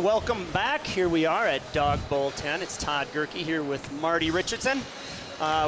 welcome back. Here we are at DAWG Bowl 10. It's Todd Gerke here with Marty Richardson.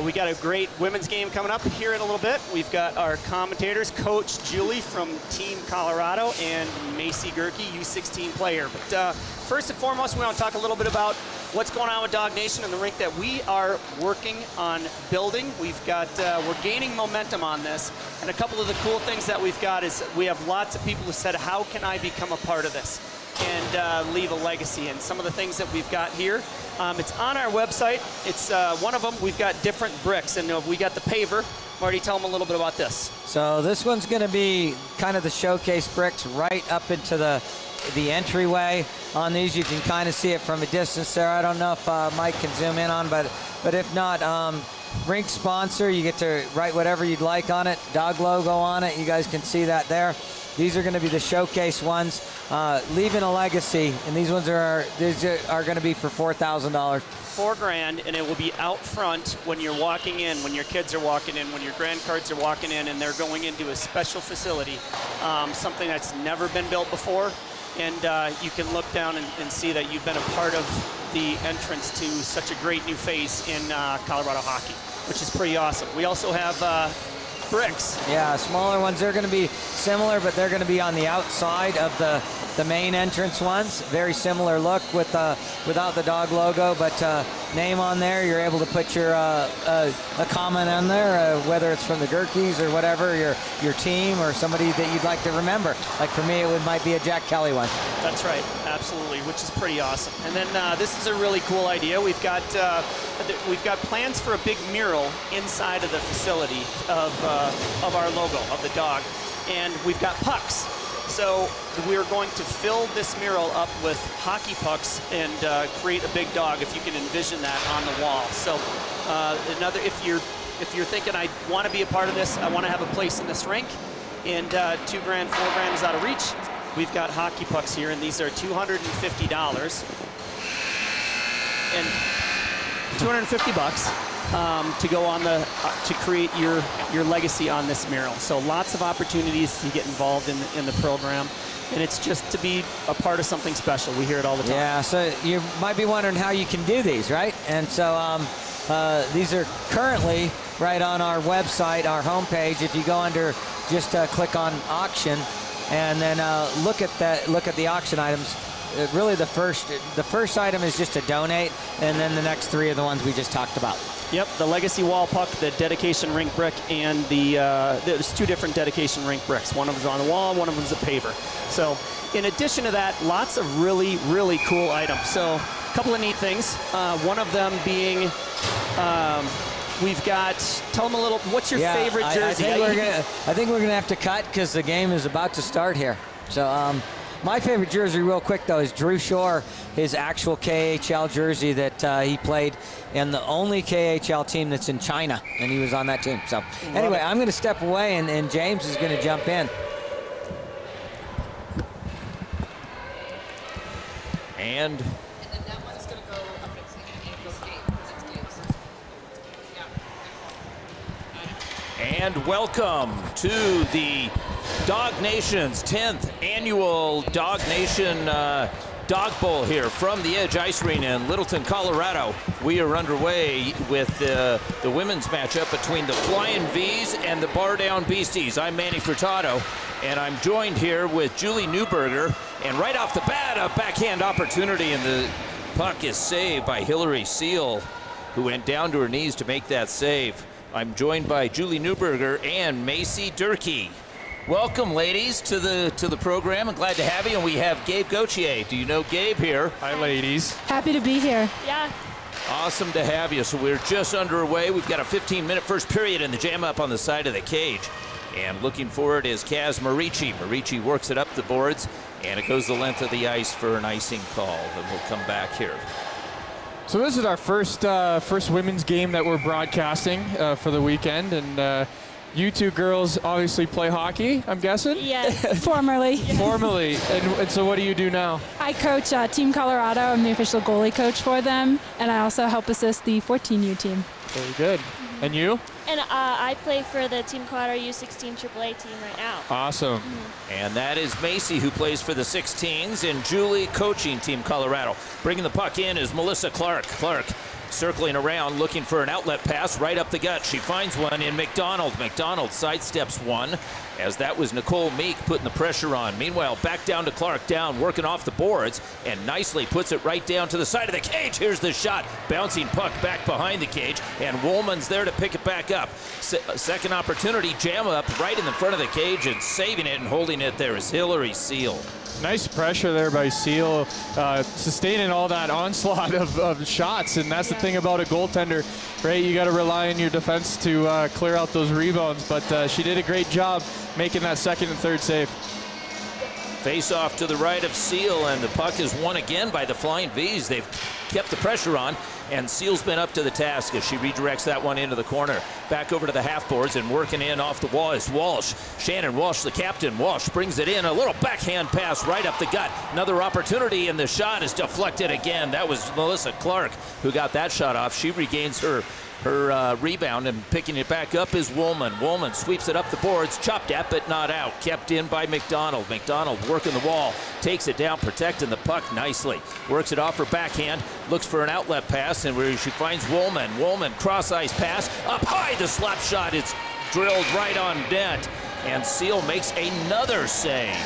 We got a great women's game coming up here in a little bit. We've got our commentators, Coach Julie from Team Colorado and Macy Gerke, U16 player. But first and foremost, we want to talk a little bit about what's going on with DAWG Nation and the rink that we are working on building. We're gaining momentum on this, and a couple of the cool things that we've got is we have lots of people who said, how can I become a part of this and leave a legacy? And some of the things that we've got here, it's on our website. It's one of them, we've got different bricks, and we got the paver. Marty, tell them a little bit about this. So this one's going to be kind of the showcase bricks right up into the entryway. On these, you can kind of see it from a distance there. I don't know if Mike can zoom in on, but if not, rink sponsor, you get to write whatever you'd like on it. DAWG logo on it, you guys can see that there. These are going to be the showcase ones, leaving a legacy, and these ones are going to be for $4,000. $4,000, and it will be out front when you're walking in, when your kids are walking in, when your grandkids are walking in, and they're going into a special facility, something that's never been built before. And you can look down and see that you've been a part of the entrance to such a great new phase in Colorado hockey, which is pretty awesome. We also have bricks. Yeah, smaller ones. They're going to be similar, but they're going to be on the outside of the main entrance ones. Very similar look without the DAWG logo, but name on there. You're able to put your a comment on there, whether it's from the Gerkes or whatever, your team or somebody that you'd like to remember. Like for me, might be a Jack Kelly one. That's right, absolutely, which is pretty awesome. And then this is a really cool idea. We've got plans for a big mural inside of the facility of our logo, of the DAWG, and we've got pucks. So we're going to fill this mural up with hockey pucks and create a big dog, if you can envision that on the wall. So if you're thinking, I want to be a part of this, I want to have a place in this rink, and $2,000, $4,000 is out of reach, we've got hockey pucks here, and these are $250. And $250 to go on to create your legacy on this mural. So lots of opportunities to get involved in the program, and it's just to be a part of something special. We hear it all the time. Yeah, so you might be wondering how you can do these, right? And so these are currently right on our website, our homepage. If you go under, just click on auction, and then look at the auction items. Really, the first item is just to donate, and then the next three are the ones we just talked about. Yep, the legacy wall puck, the dedication rink brick, and there's two different dedication rink bricks. One of them's on the wall, one of them's a paver. So in addition to that, lots of really, really cool items. So a couple of neat things. One of them being, we've got, tell them a little, what's your favorite jersey? I think we're gonna have to cut because the game is about to start here. So my favorite jersey, real quick though, is Drew Shore, his actual KHL jersey that he played in the only KHL team that's in China, and he was on that team. So anyway, I'm going to step away, and James is going to jump in. And then that one's going to go up at April's gate because it's games. Yeah. And welcome to the DAWG Nation's 10th annual DAWG Nation DAWG Bowl here from the Edge Ice Arena in Littleton, Colorado. We are underway with the women's matchup between the Flying V's and the Bar Down Besties. I'm Manny Furtado, and I'm joined here with Julie Newberger. And right off the bat, a backhand opportunity, and the puck is saved by Hillary Seal, who went down to her knees to make that save. I'm joined by Julie Newberger and Macy Gerke. Welcome, ladies, to the program. I'm glad to have you. And we have Gabe Gauthier. Do you know Gabe here? Hi, ladies. Happy to be here. Yeah. Awesome to have you. So we're just underway. We've got a 15-minute first period in the jam up on the side of the cage. And looking forward is Kaz Marici. Marici works it up the boards, and it goes the length of the ice for an icing call. And we'll come back here. So this is our first women's game that we're broadcasting for the weekend, and you two girls obviously play hockey, I'm guessing? Yes, formerly. Formerly. And so what do you do now? I coach Team Colorado. I'm the official goalie coach for them, and I also help assist the 14U team. Very good. And you? And I play for the Team Colorado U16 AAA team right now. Awesome. And that is Macy, who plays for the 16s, and Julie coaching Team Colorado. Bringing the puck in is Melissa Clark. Clark circling around, looking for an outlet pass right up the gut. She finds one in McDonald. McDonald sidesteps one, as that was Nicole Meek putting the pressure on. Meanwhile, back down to Clark, down, working off the boards, and nicely puts it right down to the side of the cage. Here's the shot. Bouncing puck back behind the cage, and Woolman's there to pick it back up. Second opportunity, jam up right in the front of the cage, and saving it and holding it there is Hillary Seal. Nice pressure there by Seal, sustaining all that onslaught of shots, and that's the thing about a goaltender, right? You got to rely on your defense to clear out those rebounds, but she did a great job making that second and third save. Face off to the right of Seal, and the puck is won again by the Flying V's. They've kept the pressure on, and Seal's been up to the task as she redirects that one into the corner. Back over to the half boards, and working in off the wall is Walsh. Shannon Walsh, the captain. Walsh brings it in, a little backhand pass right up the gut. Another opportunity, and the shot is deflected again. That was Melissa Clark who got that shot off. She regains her rebound, and picking it back up is Woolman. Woolman sweeps it up the boards, chopped at but not out. Kept in by McDonald. McDonald working the wall, takes it down, protecting the puck nicely. Works it off her backhand, looks for an outlet pass, and where she finds Woolman. Woolman, cross ice pass, up high, the slap shot. It's drilled right on net, and Seal makes another save.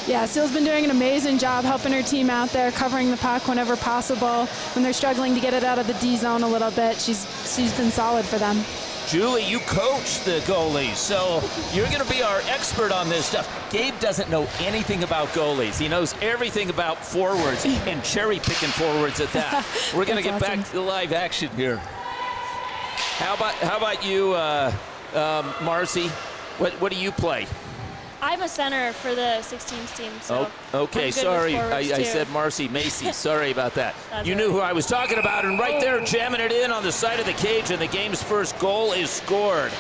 Yeah, Seal's been doing an amazing job helping her team out there, covering the puck whenever possible. When they're struggling to get it out of the D zone a little bit, she's been solid for them. Julie, you coach the goalies, so you're going to be our expert on this stuff. Gabe doesn't know anything about goalies. He knows everything about forwards, and cherry-picking forwards at that. We're going to get back to the live action here. How about you, Marcy? What do you play? I'm a center for the 16s team, so okay, I'm good sorry. with forwards, I too. said Marcy Macy. Sorry about that. That's You all knew right. who I was talking about, and right there, jamming it in on the side of the cage, and the game's first goal is scored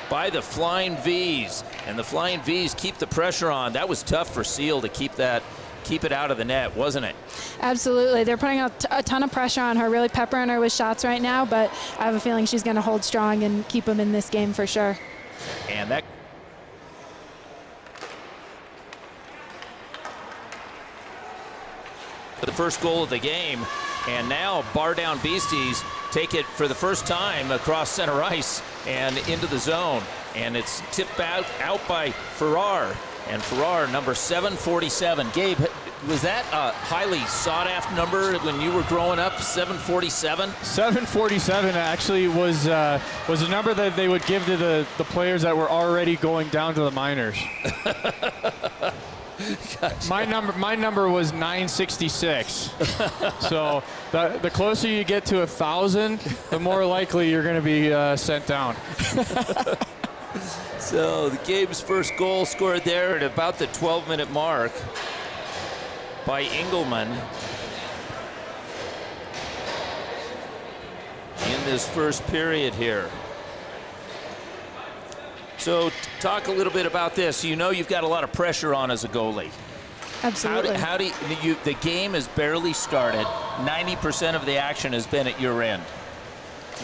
by the Flying V's. And the Flying V's keep the pressure on. That was tough for Seal to keep it out of the net, wasn't it? Absolutely. They're putting a ton of pressure on her, really peppering her with shots right now, but I have a feeling she's going to hold strong and keep them in this game for sure. And that the first goal of the game, and now Bar Down Beasties take it for the first time across center ice and into the zone, and it's tipped out by Farrar, and Farrar, number 747. Gabe, was that a highly sought after number when you were growing up, 747? 747 actually was a number that they would give to the players that were already going down to the minors. Gotcha. My number was 966. So the closer you get to 1,000, the more likely you're going to be sent down. So the game's first goal scored there at about the 12-minute mark by Engelman in this first period here. So talk a little bit about this. You know you've got a lot of pressure on as a goalie. Absolutely. How do you, the game has barely started. 90% of the action has been at your end.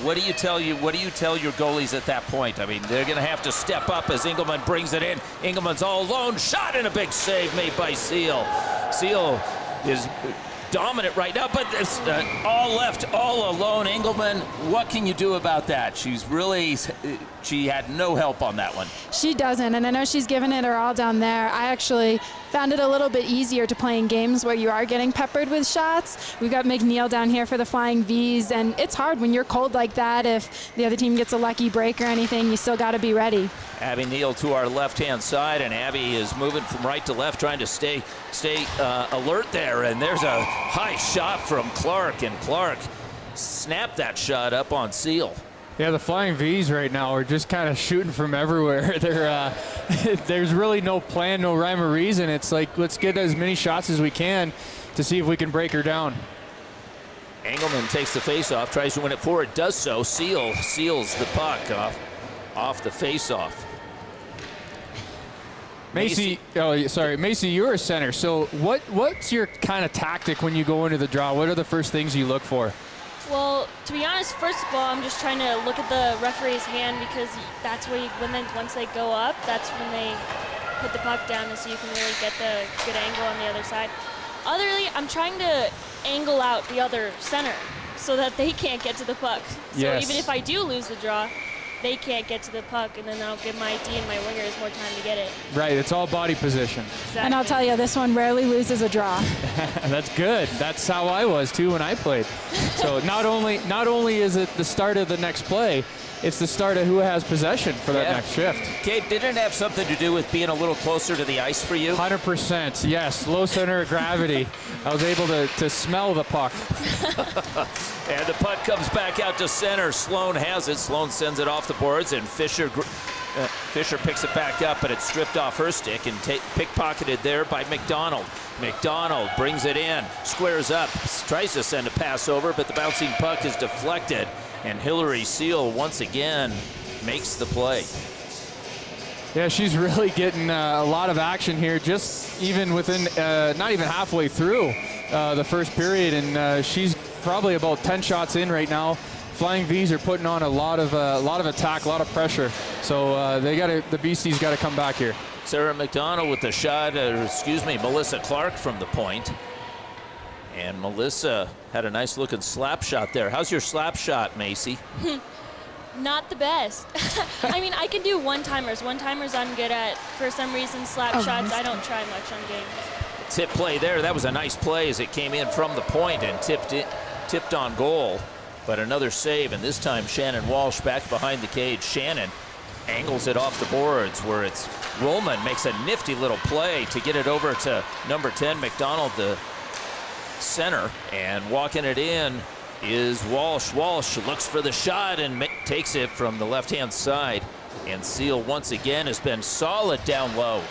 What do you tell your goalies at that point? I mean, they're going to have to step up as Engelman brings it in. Engelman's all alone, shot, and a big save made by Seal. Seal is dominant right now, but it's all left, all alone. Engelman, what can you do about that? She had no help on that one. She doesn't, and I know she's given it her all down there. I actually found it a little bit easier to play in games where you are getting peppered with shots. We've got McNeil down here for the Flying V's, and it's hard when you're cold like that. If the other team gets a lucky break or anything, you still got to be ready. Abby Neal to our left-hand side, and Abby is moving from right to left, trying to stay alert there. And there's a high shot from Clark, and Clark snapped that shot up on Seal. Yeah, the Flying V's right now are just kind of shooting from everywhere. There's really no plan, no rhyme or reason. It's like, let's get as many shots as we can to see if we can break her down. Engelman takes the face-off, tries to win it forward, does so. Seal seals the puck off the face-off. Macy, you're a center. So what's your kind of tactic when you go into the draw? What are the first things you look for? Well, to be honest, first of all, I'm just trying to look at the referee's hand because that's where once they go up, that's when they put the puck down, and so you can really get the good angle on the other side. Otherly, I'm trying to angle out the other center so that they can't get to the puck. So Yes. even if I do lose the draw, they can't get to the puck, and then that'll give my D and my wingers more time to get it. Right, it's all body position. Exactly. And I'll tell you, this one rarely loses a draw. That's good. That's how I was too when I played. So not only is it the start of the next play, it's the start of who has possession for that Yeah. next shift. Gabe, didn't it have something to do with being a little closer to the ice for you? 100%, yes. Low center of gravity. I was able to smell the puck. And the puck comes back out to center. Sloan has it. Sloan sends it off the boards, and Fisher picks it back up, but it's stripped off her stick and pickpocketed there by McDonald. McDonald brings it in, squares up, tries to send a pass over, but the bouncing puck is deflected, and Hillary Seal once again makes the play. Yeah, she's really getting a lot of action here, just even within, not even halfway through the first period, and she's probably about 10 shots in right now. Flying V's are putting on a lot of attack, a lot of pressure. So the Beasties got to come back here. Sarah McDonald with the shot, Melissa Clark from the point. And Melissa had a nice looking slap shot there. How's your slap shot, Macy? Not the best. I mean, I can do one-timers. One-timers I'm good at. For some reason, slap shots, I don't try much on games. Tip play there. That was a nice play as it came in from the point and tipped on goal. But another save, and this time Shannon Walsh back behind the cage. Shannon angles it off the boards where it's Rollman makes a nifty little play to get it over to number 10, McDonald, the center, and walking it in is Walsh. Walsh looks for the shot and takes it from the left-hand side. And Seal once again has been solid down low.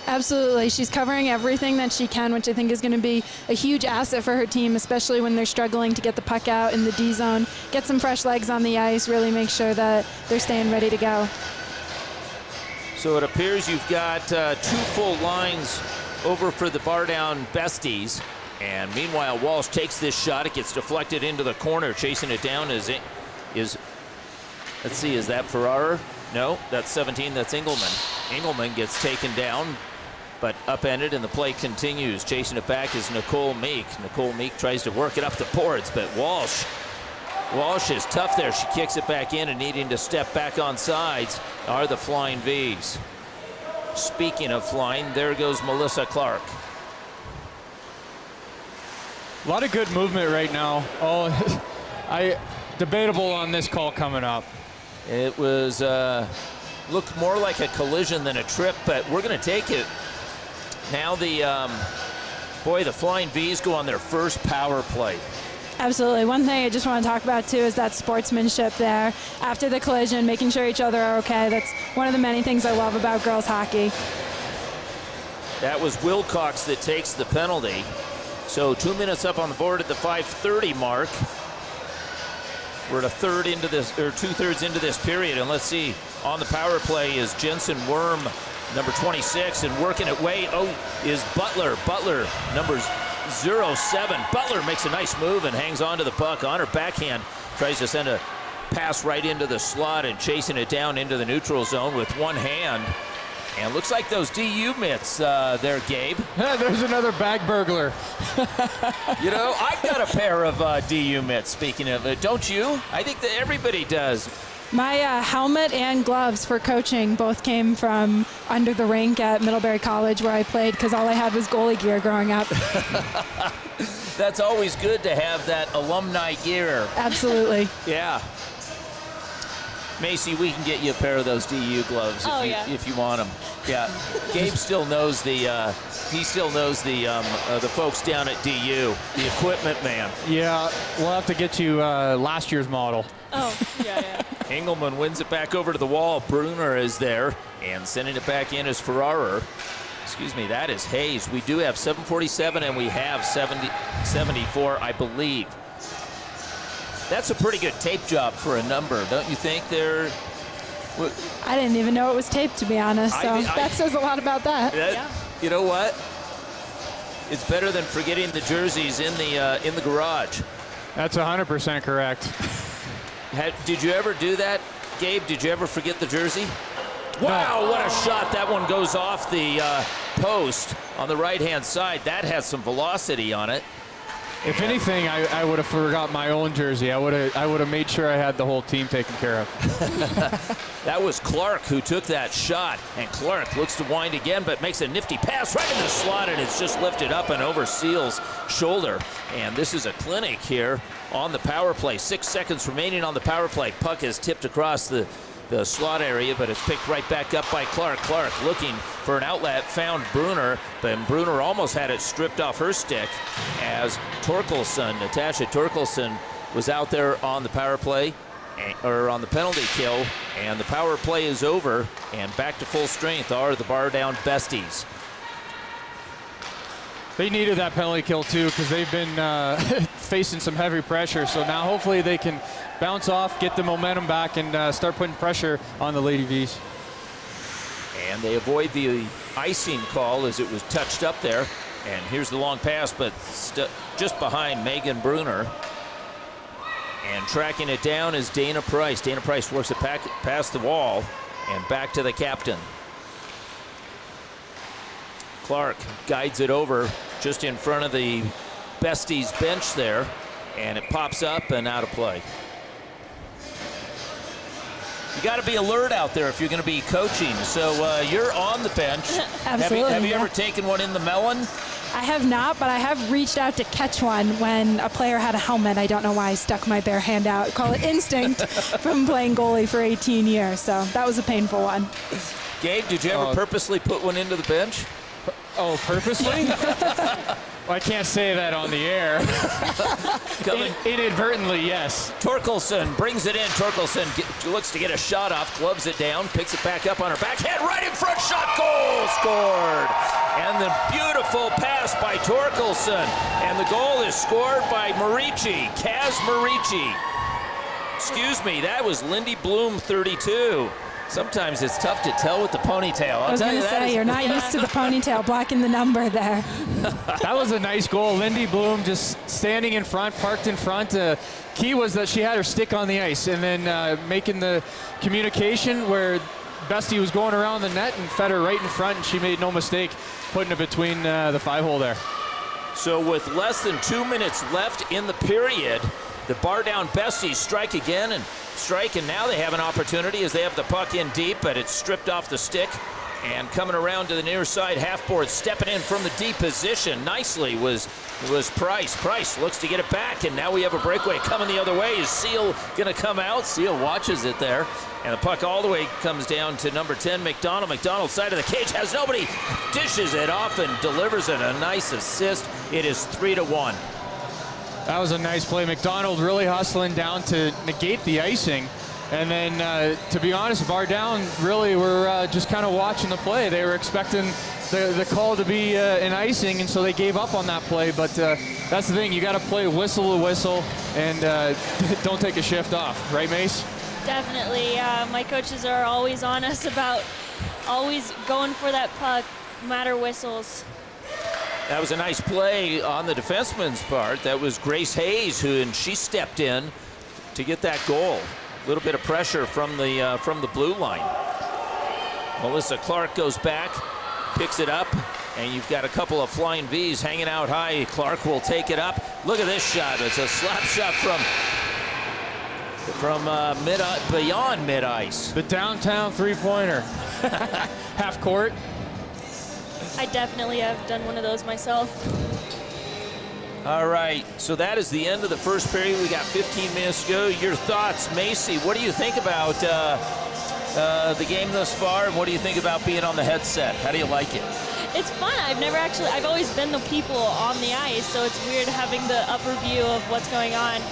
Absolutely. She's covering everything that she can, which I think is going to be a huge asset for her team, especially when they're struggling to get the puck out in the D zone, get some fresh legs on the ice, really make sure that they're staying ready to go. So it appears you've got 2 full lines over for the bar down Besties. And meanwhile, Walsh takes this shot. It gets deflected into the corner. Chasing it down is let's see, is that Ferrara? No, that's 17. That's Engelman. Engelman gets taken down, but upended, and the play continues. Chasing it back is Nicole Meek. Nicole Meek tries to work it up the boards, but Walsh is tough there. She kicks it back in, and needing to step back on sides are the Flying V's. Speaking of flying, there goes Melissa Clark. A lot of good movement right now. Debatable on this call coming up. It was looked more like a collision than a trip, but we're going to take it. Now the Flying V's go on their first power play. Absolutely. One thing I just want to talk about, too, is that sportsmanship there. After the collision, making sure each other are okay. That's one of the many things I love about girls hockey. That was Wilcox that takes the penalty. So 2 minutes up on the board at the 5:30 mark. We're at a third into this, or 2/3 into this period, and let's see. On the power play is Jensen Worm, number 26, and working it way is Butler. Butler, number 07. Butler makes a nice move and hangs on to the puck on her backhand. Tries to send a pass right into the slot and chasing it down into the neutral zone with one hand. And looks like those DU mitts there, Gabe. There's another bag burglar. You know, I've got a pair of DU mitts, speaking of it. Don't you? I think that everybody does. My helmet and gloves for coaching both came from under the rink at Middlebury College where I played because all I had was goalie gear growing up. That's always good to have that alumni gear. Absolutely. Yeah. Macy, we can get you a pair of those DU gloves if you want them. Yeah. Gabe still knows the folks down at DU, the equipment man. Yeah, we'll have to get you last year's model. Oh, yeah. Engelman wins it back over to the wall. Bruner is there, and sending it back in is Ferrara. Excuse me, that is Hayes. We do have 747, and we have 74, I believe. That's a pretty good tape job for a number, don't you think? I didn't even know it was taped, to be honest, so that says a lot about that. You know what? It's better than forgetting the jerseys in the garage. That's 100% correct. Did you ever do that, Gabe? Did you ever forget the jersey? Wow, what a shot. That one goes off the post on the right-hand side. That has some velocity on it. If anything, I would have forgot my own jersey. I would have made sure I had the whole team taken care of. That was Clark who took that shot, and Clark looks to wind again, but makes a nifty pass right in the slot, and it's just lifted up and over Seal's shoulder. And this is a clinic here on the power play. 6 seconds remaining on the power play. Puck is tipped across the slot area, but it's picked right back up by Clark. Clark looking for an outlet, found Bruner, but Bruner almost had it stripped off her stick as Natasha Torkelson was out there on the power play, or on the penalty kill, and the power play is over, and back to full strength are the bar down Besties. They needed that penalty kill too, because they've been facing some heavy pressure. So now hopefully they can bounce off, get the momentum back, and start putting pressure on the Lady Vs. And they avoid the icing call as it was touched up there. And here's the long pass, but just behind Megan Bruner. And tracking it down is Dana Price. Dana Price works it past the wall and back to the captain. Clark guides it over just in front of the Besties bench there, and it pops up and out of play. You got to be alert out there if you're going to be coaching. So you're on the bench. Absolutely. Have you ever taken one in the melon? I have not, but I have reached out to catch one when a player had a helmet. I don't know why I stuck my bare hand out. Call it instinct from playing goalie for 18 years. So that was a painful one. Gabe, did you ever purposely put one into the bench? Oh, purposely? Well, I can't say that on the air. Inadvertently, yes. Torkelson brings it in. Torkelson looks to get a shot off, gloves it down, picks it back up on her backhand, right in front, shot, goal, scored. And the beautiful pass by Torkelson. And the goal is scored by Marici, Kaz Marici. Excuse me, that was Lindy Bloom, 32. Sometimes it's tough to tell with the ponytail. I was going to say, you're not used to the ponytail blocking the number there. That was a nice goal. Lindy Bloom just standing in front, parked in front. Key was that she had her stick on the ice, and then making the communication where Bestie was going around the net and fed her right in front, and she made no mistake putting it between the 5-hole there. So with less than 2 minutes left in the period, the bar down Besties strike again and now they have an opportunity as they have the puck in deep, but it's stripped off the stick. And coming around to the near side half board, stepping in from the deep position nicely was Price. Price looks to get it back, and now we have a breakaway coming the other way. Is Seal going to come out? Seal watches it there, and the puck all the way comes down to number 10, McDonald. McDonald, side of the cage, has nobody, dishes it off and delivers it. A nice assist. It is 3-1. That was a nice play. McDonald really hustling down to negate the icing. And then, to be honest, bar down really were just kind of watching the play. They were expecting the call to be an icing, and so they gave up on that play. But that's the thing. You got to play whistle to whistle and don't take a shift off. Right, Mace? Definitely. My coaches are always on us about always going for that puck, no matter whistles. That was a nice play on the defenseman's part. That was Grace Hayes, and she stepped in to get that goal. A little bit of pressure from the blue line. Melissa Clark goes back, picks it up, and you've got a couple of flying V's hanging out high. Clark will take it up. Look at this shot. It's a slap shot from beyond mid-ice. The downtown three-pointer. Half court. I definitely have done one of those myself. All right, so that is the end of the first period. We got 15 minutes to go. Your thoughts, Macy, what do you think about the game thus far, and what do you think about being on the headset? How do you like it? It's fun. I've always been the people on the ice, so it's weird having the upper view of what's going on.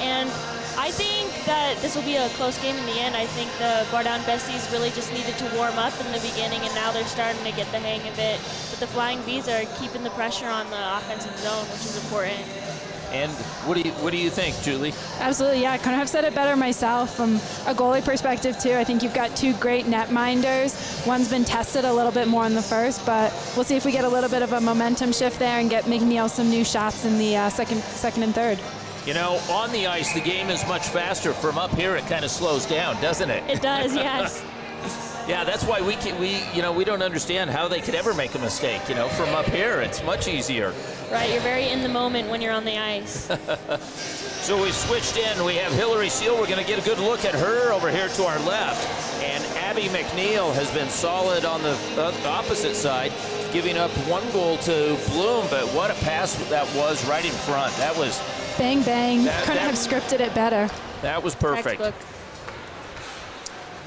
And I think that this will be a close game in the end. I think the bar down Besties really just needed to warm up in the beginning, and now they're starting to get the hang of it. But the Flying V's are keeping the pressure on the offensive zone, which is important. And what do you think, Julie? Absolutely, yeah. I couldn't have said it better myself. From a goalie perspective, too, I think you've got two great net minders. One's been tested a little bit more in the first, but we'll see if we get a little bit of a momentum shift there and get McNeil some new shots in the second and third. You know, on the ice, the game is much faster. From up here, it kind of slows down, doesn't it? It does, yes. Yeah, that's why we don't understand how they could ever make a mistake. You know, from up here, it's much easier. Right, you're very in the moment when you're on the ice. So we switched in. We have Hillary Seal. We're going to get a good look at her over here to our left. And Abby McNeil has been solid on the opposite side, giving up 1 goal to Bloom. But what a pass that was right in front. That was... Bang, bang. Couldn't have scripted it better. That was perfect. Textbook.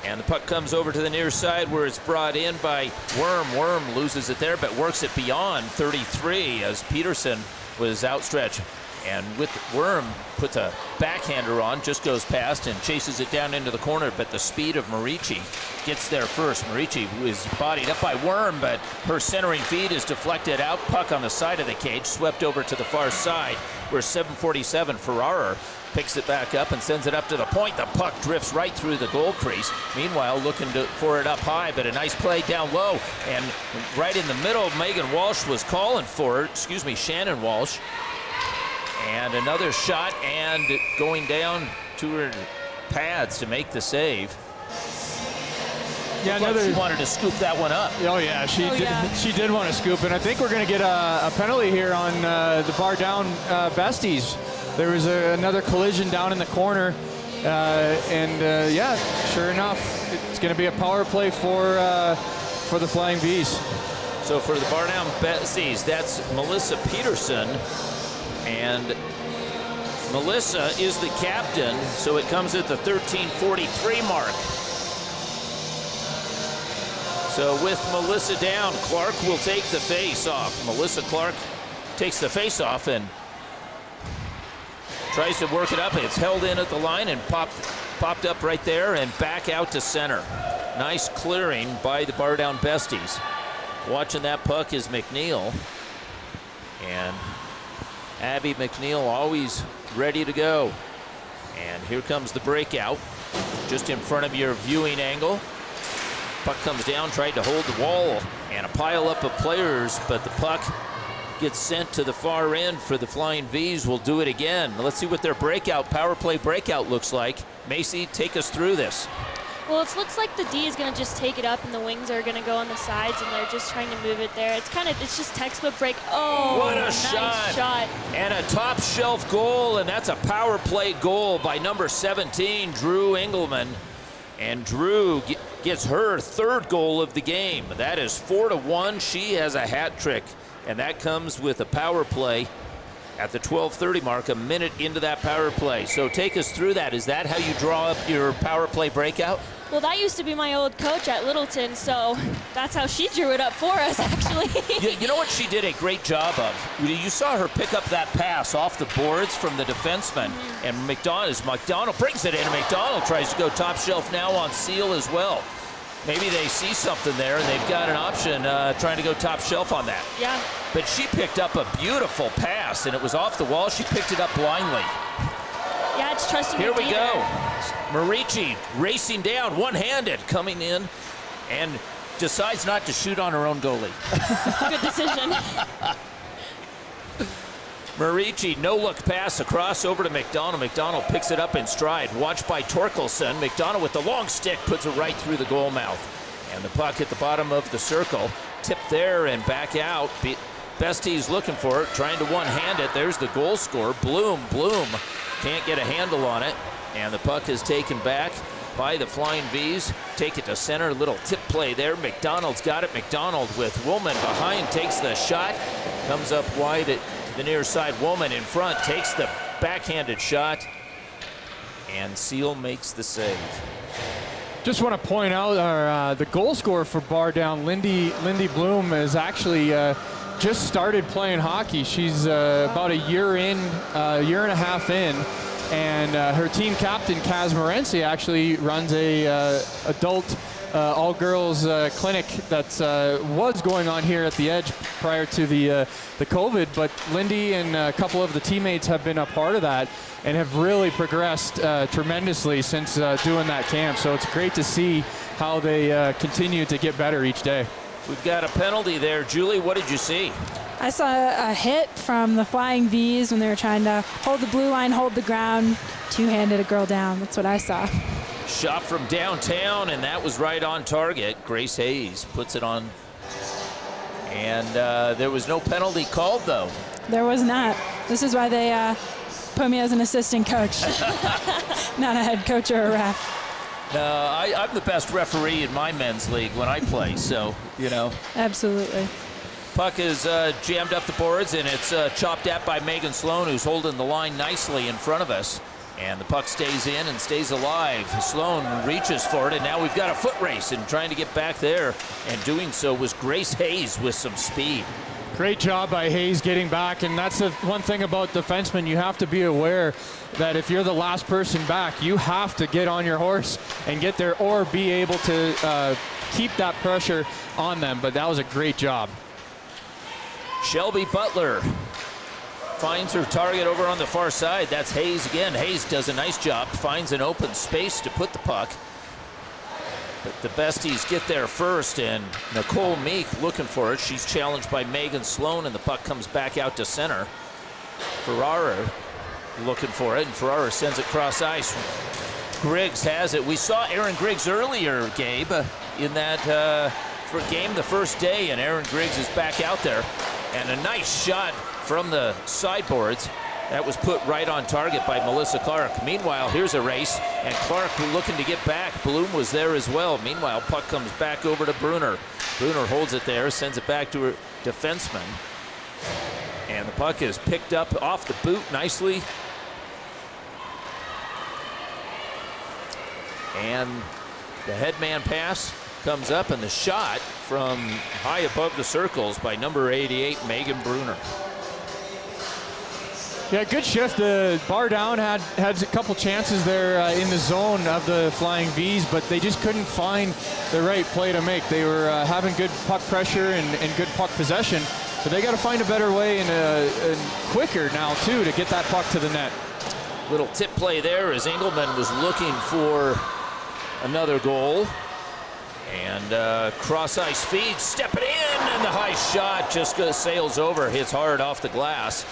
And the puck comes over to the near side where it's brought in by Worm. Worm loses it there, but works it beyond 33 as Peterson was outstretched. And with Worm, puts a backhander on, just goes past and chases it down into the corner, but the speed of Marici gets there first. Marici is bodied up by Worm, but her centering feed is deflected out. Puck on the side of the cage, swept over to the far side, where 747 Ferrara picks it back up and sends it up to the point. The puck drifts right through the goal crease. Meanwhile, looking for it up high, but a nice play down low. And right in the middle, Megan Walsh was calling for it. Shannon Walsh. And another shot, and going down to her pads to make the save. Yeah, She wanted to scoop that one up. Oh yeah, she did want to scoop, and I think we're going to get a penalty here on the bar down Besties. There was another collision down in the corner, and yeah, sure enough, it's going to be a power play for the Flying V's. So for the bar down Besties, that's Melissa Peterson, and Melissa is the captain, so it comes at the 13:43 mark. So with Melissa down, Clark will take the face off. Melissa Clark takes the face off and tries to work it up. It's held in at the line and popped up right there and back out to center. Nice clearing by the bar down Besties. Watching that puck is McNeil. And Abby McNeil always ready to go. And here comes the breakout. Just in front of your viewing angle. Puck comes down, tried to hold the wall, and a pile up of players, but the puck gets sent to the far end for the Flying V's. Will do it again. Let's see what their power play breakout looks like. Macy, take us through this. Well, it looks like the D is going to just take it up and the wings are going to go on the sides and they're just trying to move it there. It's just textbook break. Oh, what a nice shot. And a top shelf goal, and that's a power play goal by number 17, Drew Engelman. And Drew gets her 3rd goal of the game. That is 4-1. She has a hat trick, and that comes with a power play at the 12:30 mark, a minute into that power play. So take us through that. Is that how you draw up your power play breakout? Well, that used to be my old coach at Littleton, so that's how she drew it up for us, actually. You know what she did a great job of? You saw her pick up that pass off the boards from the defenseman, and McDonald brings it in, and McDonald tries to go top shelf now on Seal as well. Maybe they see something there, and they've got an option trying to go top shelf on that. Yeah. But she picked up a beautiful pass, and it was off the wall. She picked it up blindly. Yeah, it's trusting Here your we D go. there. Marici racing down, one-handed, coming in, and decides not to shoot on her own goalie. Good decision. Marici, no-look pass across over to McDonald. McDonald picks it up in stride. Watched by Torkelson. McDonald with the long stick puts it right through the goal mouth. And the puck at the bottom of the circle. Tipped there and back out. Besties looking for it, trying to one-hand it. There's the goal scorer. Bloom can't get a handle on it. And the puck is taken back by the Flying V's. Take it to center. Little tip play there. McDonald's got it. McDonald with Woolman behind. Takes the shot. Comes up wide at the near side. Woolman in front. Takes the backhanded shot. And Seal makes the save. Just want to point out the goal scorer for bar down, Lindy Bloom, is actually just started playing hockey. She's about a year and a half in. And her team captain, Kaz Morency, actually runs a adult all-girls clinic that was going on here at the Edge prior to the COVID. But Lindy and a couple of the teammates have been a part of that and have really progressed tremendously since doing that camp. So it's great to see how they continue to get better each day. We've got a penalty there. Julie, what did you see? I saw a hit from the Flying V's when they were trying to hold the blue line, hold the ground, two-handed a girl down. That's what I saw. Shot from downtown, and that was right on target. Grace Hayes puts it on. And there was no penalty called, though. There was not. This is why they put me as an assistant coach, not a head coach or a ref. I'm the best referee in my men's league when I play, so, you know. Absolutely. Puck is jammed up the boards, and it's chopped at by Megan Sloan, who's holding the line nicely in front of us. And the puck stays in and stays alive. Sloan reaches for it, and now we've got a foot race and trying to get back there. And doing so was Grace Hayes with some speed. Great job by Hayes getting back, and that's the one thing about defensemen. You have to be aware that if you're the last person back, you have to get on your horse and get there or be able to keep that pressure on them. But that was a great job. Shelby Butler finds her target over on the far side. That's Hayes again. Hayes does a nice job, finds an open space to put the puck. But the Besties get there first, and Nicole Meek looking for it. She's challenged by Megan Sloan, and the puck comes back out to center. Ferrara looking for it, and Ferrara sends it cross ice. Griggs has it. We saw Aaron Griggs earlier, Gabe, in that game the first day, and Aaron Griggs is back out there. And a nice shot from the sideboards. That was put right on target by Melissa Clark. Meanwhile, here's a race, and Clark looking to get back. Bloom was there as well. Meanwhile, puck comes back over to Bruner. Bruner holds it there, sends it back to her defenseman. And the puck is picked up off the boot nicely. And the headman pass comes up, and the shot from high above the circles by number 88, Megan Bruner. Yeah, good shift. The bar down had a couple chances there in the zone of the Flying V's, but they just couldn't find the right play to make. They were having good puck pressure and good puck possession, but they got to find a better way and quicker now, too, to get that puck to the net. Little tip play there as Engelman was looking for another goal. And cross ice feed, stepping in, and the high shot just sails over, hits hard off the glass,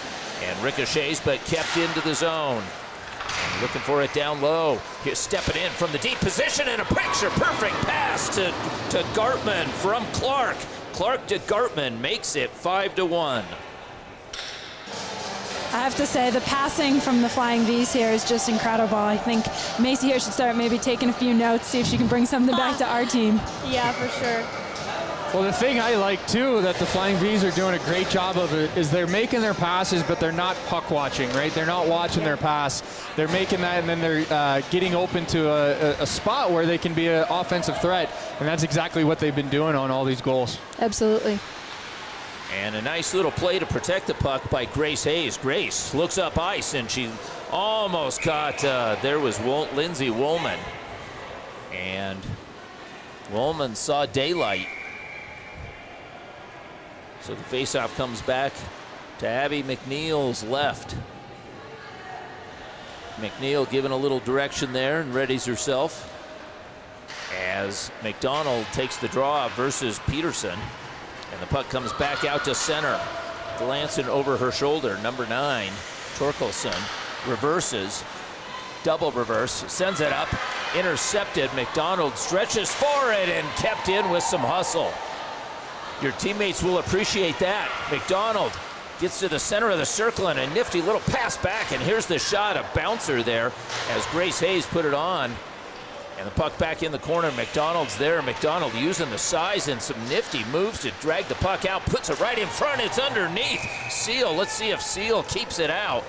and ricochets, but kept into the zone. And looking for it down low. He's stepping in from the deep position, and a picture-perfect pass to Gartman from Clark. Clark to Gartman makes it 5-1. I have to say the passing from the Flying V's here is just incredible. I think Macy here should start maybe taking a few notes, see if she can bring something back to our team. Yeah, for sure. Well, the thing I like, too, that the Flying V's are doing a great job of it is they're making their passes, but they're not puck watching, right? They're not watching their pass. They're making that, and then they're getting open to a spot where they can be an offensive threat, and that's exactly what they've been doing on all these goals. Absolutely. And a nice little play to protect the puck by Grace Hayes. Grace looks up ice, and she almost caught, there was Lindsay Woolman. And Woolman saw daylight. So the faceoff comes back to Abby McNeil's left. McNeil giving a little direction there and readies herself as McDonald takes the draw versus Peterson. And the puck comes back out to center. Glancing over her shoulder, number 9, Torkelson reverses, double reverse, sends it up, intercepted. McDonald stretches for it and kept in with some hustle. Your teammates will appreciate that. McDonald gets to the center of the circle and a nifty little pass back, and here's the shot, a bouncer there as Grace Hayes put it on. And the puck back in the corner. McDonald's there. McDonald using the size and some nifty moves to drag the puck out. Puts it right in front. It's underneath. Seal. Let's see if Seal keeps it out.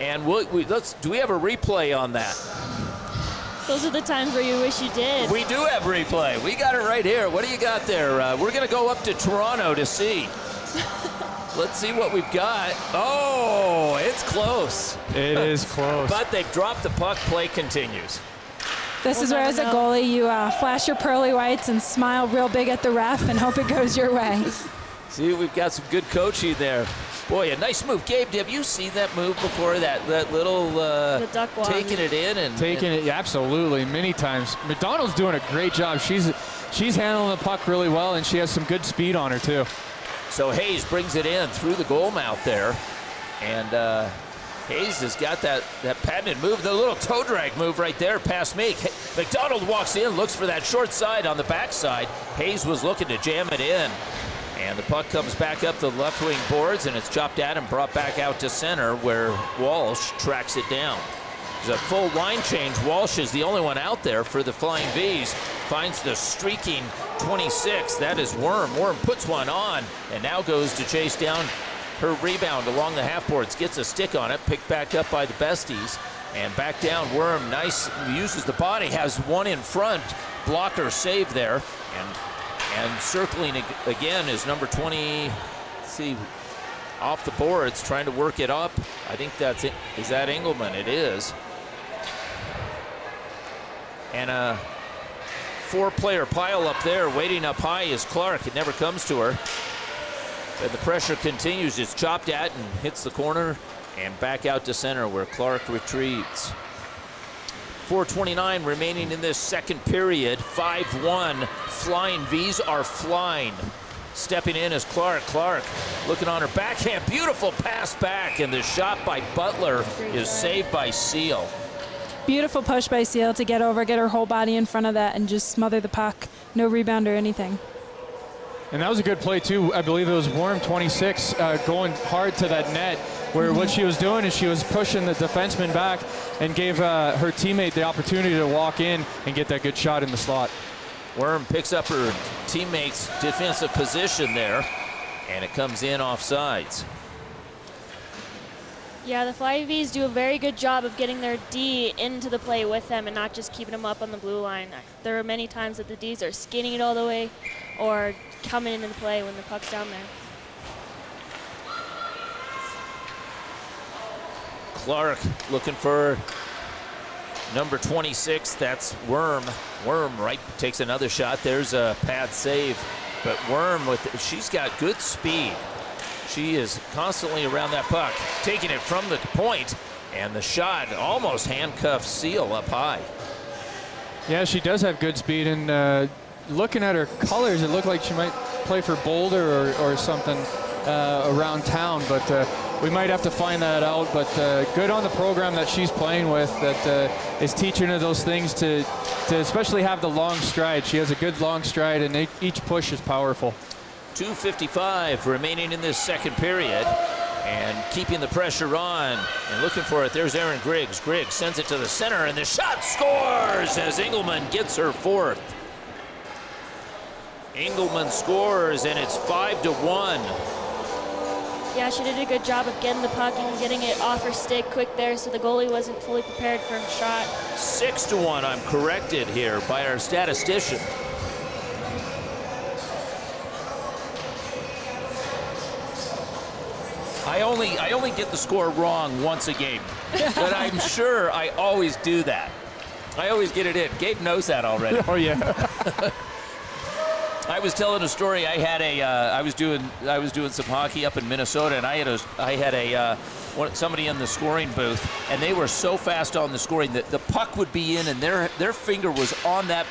And do we have a replay on that? Those are the times where you wish you did. We do have replay. We got it right here. What do you got there? We're going to go up to Toronto to see. Let's see what we've got. Oh, it's close. It is close. But they've dropped the puck. Play continues. This is where, as a goalie, you flash your pearly whites and smile real big at the ref and hope it goes your way. See, we've got some good coaching there. Boy, a nice move. Gabe, have you seen that move before? That little the duck walk. Taking it in and taking it, yeah, absolutely, many times. McDonald's doing a great job. She's she's handling the puck really well, and she has some good speed on her too. So Hayes brings it in through the goal mouth there. And Hayes has got that patented move, the little toe drag move right there past me. McDonald walks in, looks for that short side on the backside. Hayes was looking to jam it in. And the puck comes back up the left wing boards, and it's chopped at and brought back out to center where Walsh tracks it down. There's a full line change. Walsh is the only one out there for the Flying V's. Finds the streaking 26. That is Worm. Worm puts one on and now goes to chase down her rebound along the half boards. Gets a stick on it, picked back up by the Besties. And back down, Worm, nice, uses the body, has one in front. Blocker save there. And circling again is number 20, let's see, off the boards, trying to work it up. I think that's it. Is that Engelman? It is. And a 4-player pile up there. Waiting up high is Clark. It never comes to her. But the pressure continues. It's chopped at and hits the corner and back out to center where Clark retrieves. 4:29 remaining in this second period. 5-1. Flying V's are flying. Stepping in is Clark. Clark looking on her backhand. Beautiful pass back, and the shot by Butler is saved by Seal. Beautiful push by Seal to get over, get her whole body in front of that, and just smother the puck. No rebound or anything. And that was a good play too. I believe it was Worm 26 going hard to that net, where what she was doing is she was pushing the defenseman back and gave her teammate the opportunity to walk in and get that good shot in the slot. Worm picks up her teammate's defensive position there, and it comes in off sides. Yeah, the Flying V's do a very good job of getting their D into the play with them and not just keeping them up on the blue line. There are many times that the D's are skinning it all the way or coming into the play when the puck's down there. Clark looking for number 26. That's Worm. Worm right takes another shot. There's a pad save, but Worm she's got good speed. She is constantly around that puck, taking it from the point, and the shot almost handcuffs Seal up high. Yeah, she does have good speed, and looking at her colors, it looked like she might play for Boulder or something around town, but we might have to find that out. But good on the program that she's playing with, that is teaching her those things to especially have the long stride. She has a good long stride, and each push is powerful. 2:55 remaining in this second period, and keeping the pressure on and looking for it. There's Aaron Griggs. Griggs sends it to the center, and the shot scores as Engelman gets her fourth. Engelman scores, and it's 5-1. Yeah, she did a good job of getting the puck and getting it off her stick quick there, so the goalie wasn't fully prepared for her shot. 6-1, I'm corrected here by our statistician. I only get the score wrong once a game, but I'm sure I always do that. I always get it in. Gabe knows that already. Oh yeah. I was telling a story. I had I was doing some hockey up in Minnesota, and I had somebody in the scoring booth, and they were so fast on the scoring that the puck would be in, and their finger was on that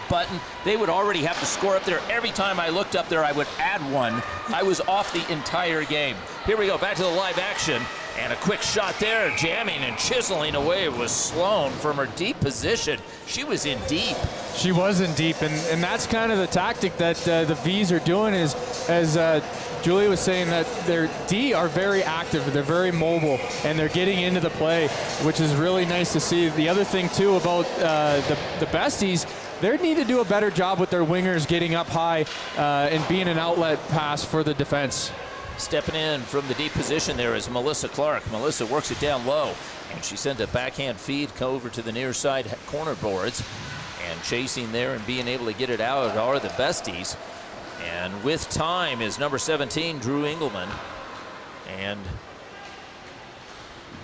button. They would already have to score up there. Every time I looked up there, I would add one. I was off the entire game. Here we go, back to the live action. And a quick shot there, jamming and chiseling away was Sloan from her deep position. She was in deep. She was in deep, and that's kind of the tactic that the V's are doing, is, as Julie was saying, that their D are very active, they're very mobile, and they're getting into the play, which is really nice to see. The other thing, too, about the Besties, they need to do a better job with their wingers getting up high and being an outlet pass for the defense. Stepping in from the deep position there is Melissa Clark. Melissa works it down low, and she sent a backhand feed over to the near side corner boards. And chasing there and being able to get it out are the Besties. And with time is number 17, Drew Engelman. And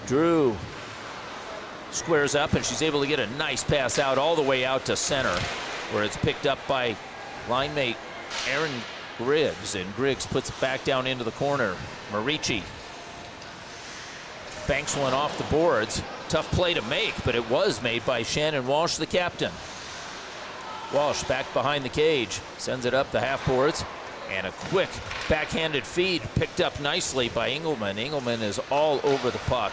Drew squares up, and she's able to get a nice pass out all the way out to center, where it's picked up by line mate Aaron Griggs, and Griggs puts it back down into the corner. Marici banks one off the boards. Tough play to make, but it was made by Shannon Walsh, the captain. Walsh back behind the cage, sends it up the half boards, and a quick backhanded feed picked up nicely by Engelman. Engelman is all over the puck.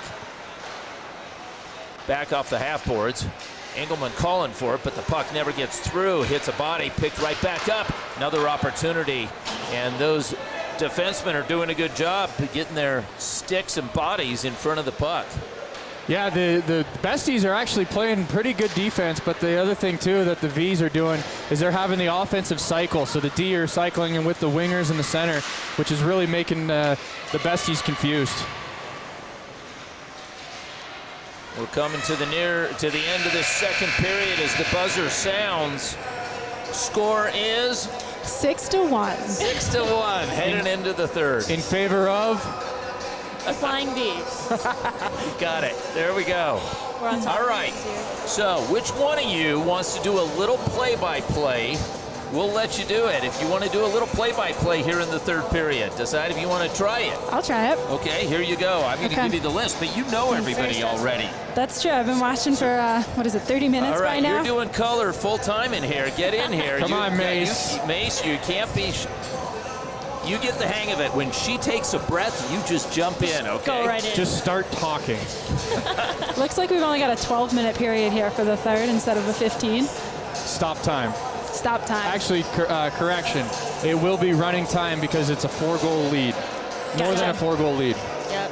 Back off the half boards. Engelman calling for it, but the puck never gets through. Hits a body, picked right back up. Another opportunity, and those defensemen are doing a good job getting their sticks and bodies in front of the puck. Yeah, the Besties are actually playing pretty good defense, but the other thing too that the Vs are doing is they're having the offensive cycle. So the D are cycling in with the wingers in the center, which is really making the Besties confused. We're coming to the end of this second period as the buzzer sounds. Score is 6-1. 6-1, heading into the third. In favor of? The Flying Bees. Got it. There we go. We're on top All of right. things here. So, which one of you wants to do a little play-by-play? We'll let you do it. If you want to do a little play-by-play here in the third period, decide if you want to try it. I'll try it. Okay, here you go. I'm going to Okay. give you the list, but you know everybody already. That's true. I've been watching for, 30 minutes All right, by now? you're doing color full-time in here. Get in here. Come on, Mace. Mace, you can't be... You get the hang of it. When she takes a breath, you just jump in, okay? Go right in. Just start talking. Looks like we've only got a 12-minute period here for the third instead of a 15. Stop time. Stop time. Actually, correction. It will be running time because it's a 4-goal lead. More than a 4-goal lead. Yep.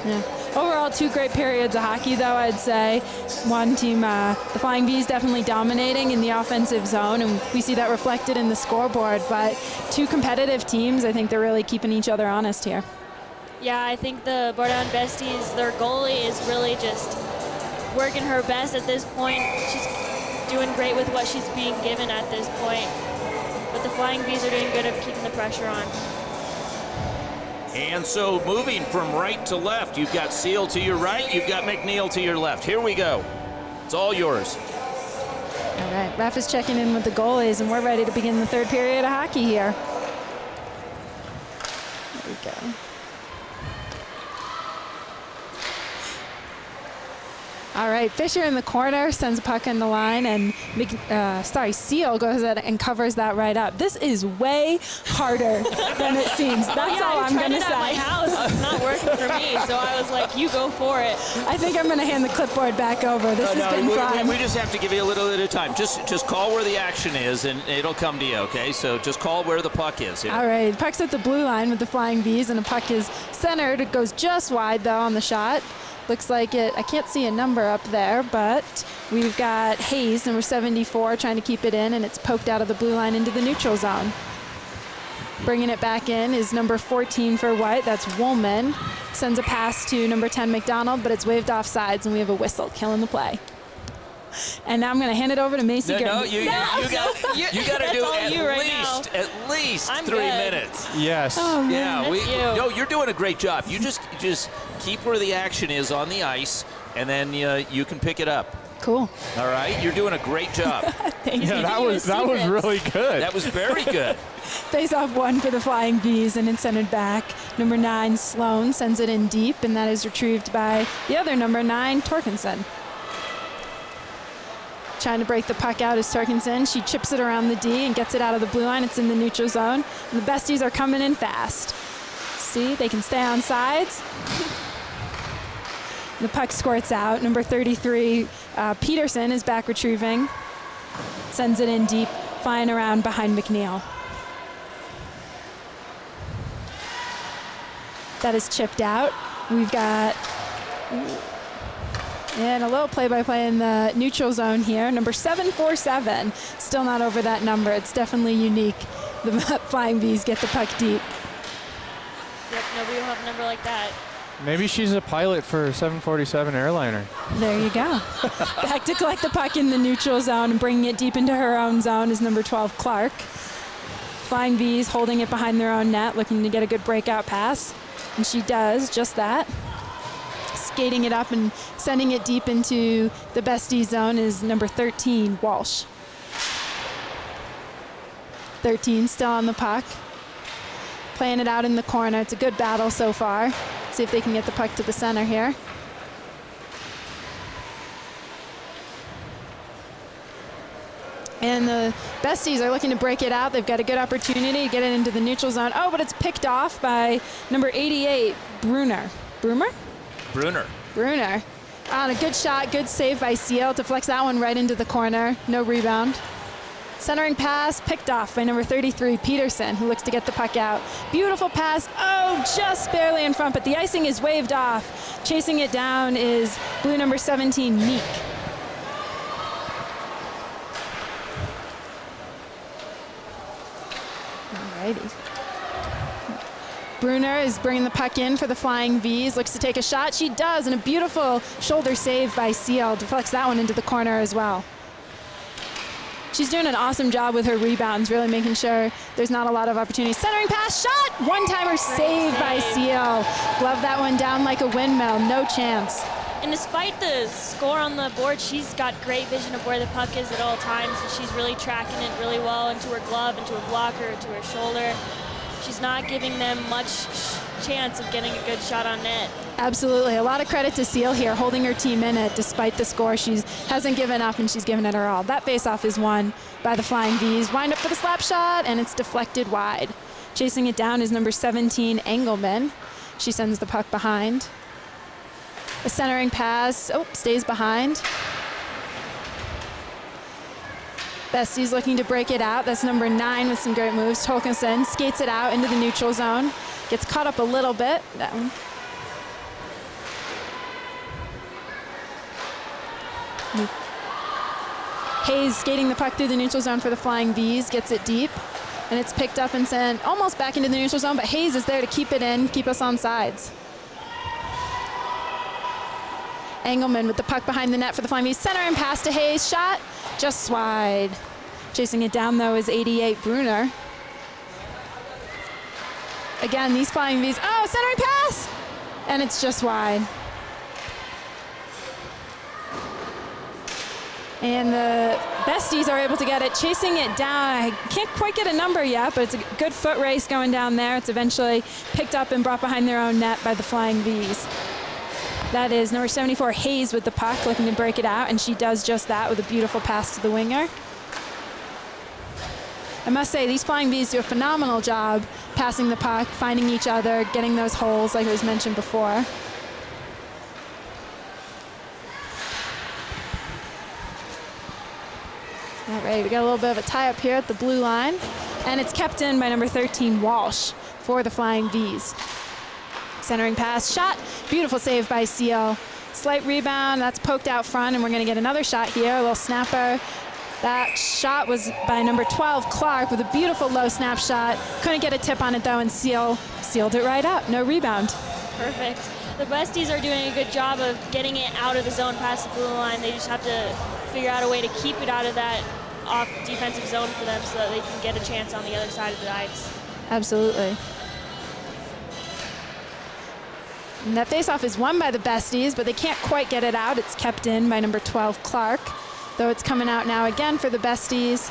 Yeah. Overall, 2 great periods of hockey, though, I'd say. One team, the Flying Bees, definitely dominating in the offensive zone, and we see that reflected in the scoreboard. But 2 competitive teams, I think they're really keeping each other honest here. Yeah, I think the Bordeaux Besties, their goalie is really just working her best at this point. She's doing great with what she's being given at this point. But the Flying Bees are doing good at keeping the pressure on. And so moving from right to left, you've got Seal to your right, you've got McNeil to your left. Here we go. It's all yours. All right, Ref is checking in with the goalies, and we're ready to begin the third period of hockey here. There we go. All right, Fisher in the corner sends a puck in the line, and Seal goes ahead and covers that right up. This is way harder than it seems. That's all I'm going to say. At my house, it's not working for me, so I was like, you go for it. I think I'm going to hand the clipboard back over. This has been fun. We just have to give you a little bit of time. Just call where the action is, and it'll come to you, okay? So just call where the puck is. Yeah. All right, the puck's at the blue line with the Flying Bees, and the puck is centered. It goes just wide, though, on the shot. Looks like it, I can't see a number up there, but we've got Hayes, number 74, trying to keep it in, and it's poked out of the blue line into the neutral zone. Bringing it back in is number 14 for White, that's Woolman. Sends a pass to number 10, McDonald, but it's waved off sides, and we have a whistle killing the play. And now I'm going to hand it over to Macy. You got to do at least I'm 3 good. minutes. Yes. Oh, man. No, you're doing a great job. You just keep where the action is on the ice, and then you can pick it up. Cool. All right, you're doing a great job. Thank you. Yeah, that was really good. That was very good. Face off 1 for the Flying Bees, and it's centered back. Number 9, Sloan, sends it in deep, and that is retrieved by the other number 9, Torkinson. Trying to break the puck out is Torkinson. She chips it around the D and gets it out of the blue line. It's in the neutral zone. And the Besties are coming in fast. See, they can stay on sides. The puck squirts out. Number 33, Peterson, is back retrieving. Sends it in deep, flying around behind McNeil. That is chipped out. We've got... And a little play-by-play in the neutral zone here. Number 747, still not over that number. It's definitely unique. The Flying Bees get the puck deep. Yep, nobody will have a number like that. Maybe she's a pilot for 747 airliner. There you go. Back to collect the puck in the neutral zone and bringing it deep into her own zone is number 12, Clark. Flying Bees holding it behind their own net, looking to get a good breakout pass. And she does just that. Skating it up and sending it deep into the Bestie zone is number 13, Walsh. 13 still on the puck. Playing it out in the corner. It's a good battle so far. See if they can get the puck to the center here. And and the Besties are looking to break it out. They've got a good opportunity to get it into the neutral zone. Oh, but it's picked off by number 88, Brunner. Brunner. On a good shot, good save by Seal to flex that one right into the corner. No rebound. Centering pass picked off by number 33, Peterson, who looks to get the puck out. Beautiful pass. Oh, just barely in front, but the icing is waved off. Chasing it down is blue number 17, Meek. Alrighty. Brunner is bringing the puck in for the Flying V's, looks to take a shot. She does, and a beautiful shoulder save by Seal. Deflects that one into the corner as well. She's doing an awesome job with her rebounds, really making sure there's not a lot of opportunities. Centering pass, shot! One-timer save by Seal. Glove that one down like a windmill, no chance. And despite the score on the board, she's got great vision of where the puck is at all times. And she's really tracking it really well into her glove, into her blocker, into her shoulder. She's not giving them much chance of getting a good shot on net. Absolutely. A lot of credit to Seal here, holding her team in it despite the score. She hasn't given up, and she's given it her all. That faceoff is won by the Flying V's. Wind up for the slap shot, and it's deflected wide. Chasing it down is number 17, Engelman. She sends the puck behind. A centering pass, stays behind. Besties looking to break it out. That's number 9 with some great moves. Tolkinson skates it out into the neutral zone. Gets caught up a little bit. Down. Hayes skating the puck through the neutral zone for the Flying V's. Gets it deep. And it's picked up and sent almost back into the neutral zone, but Hayes is there to keep it in, keep us on sides. Engelman with the puck behind the net for the Flying V's. Center and pass to Hayes. Shot just wide. Chasing it down, though, is 88, Brunner. Again, these Flying V's. Oh, centering pass! And it's just wide. And the Besties are able to get it, chasing it down. I can't quite get a number yet, but it's a good foot race going down there. It's eventually picked up and brought behind their own net by the Flying V's. That is number 74, Hayes, with the puck, looking to break it out, and she does just that with a beautiful pass to the winger. I must say, these Flying V's do a phenomenal job passing the puck, finding each other, getting those holes like it was mentioned before. All right, we got a little bit of a tie-up here at the blue line, and it's kept in by number 13, Walsh, for the Flying V's. Centering pass, shot, beautiful save by Seal. Slight rebound, that's poked out front, and we're gonna get another shot here, a little snapper. That shot was by number 12, Clark, with a beautiful low snap shot. Couldn't get a tip on it though, and Seal sealed it right up, no rebound. Perfect. The Besties are doing a good job of getting it out of the zone past the blue line. They just have to figure out a way to keep it out of that off defensive zone for them so that they can get a chance on the other side of the ice. Absolutely. And that faceoff is won by the Besties, but they can't quite get it out. It's kept in by number 12, Clark, though it's coming out now again for the Besties.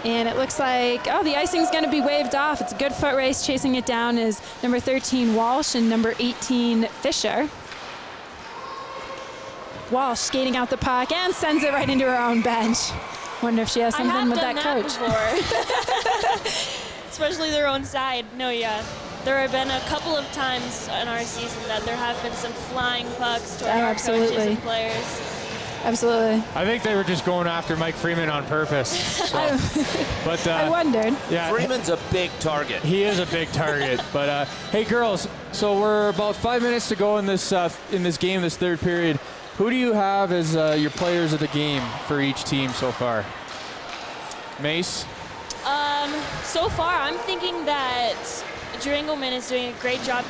And it looks like, the icing's going to be waved off. It's a good foot race. Chasing it down is number 13, Walsh, and number 18, Fisher. Walsh skating out the puck and sends it right into her own bench. Wonder if she has something with that coach. Especially their own side. No, yeah. There have been a couple of times in our season that there have been some flying pucks toward our coaches and players. Absolutely. I think they were just going after Mike Freeman on purpose. So. But I wondered. Yeah, Freeman's a big target. He is a big target. But hey, girls, so we're about 5 minutes to go in this game, this third period. Who do you have as your players of the game for each team so far? Mace? So far, I'm thinking that Drew Engelman is doing a great job,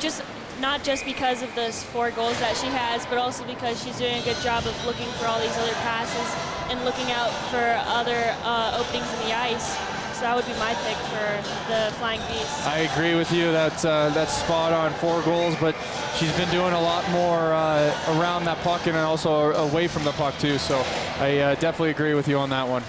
not just because of those 4 goals that she has, but also because she's doing a good job of looking for all these other passes and looking out for other openings in the ice. So that would be my pick for the Flying V's. I agree with you. That's spot on, 4 goals, but she's been doing a lot more around that puck and also away from the puck too. So I definitely agree with you on that one.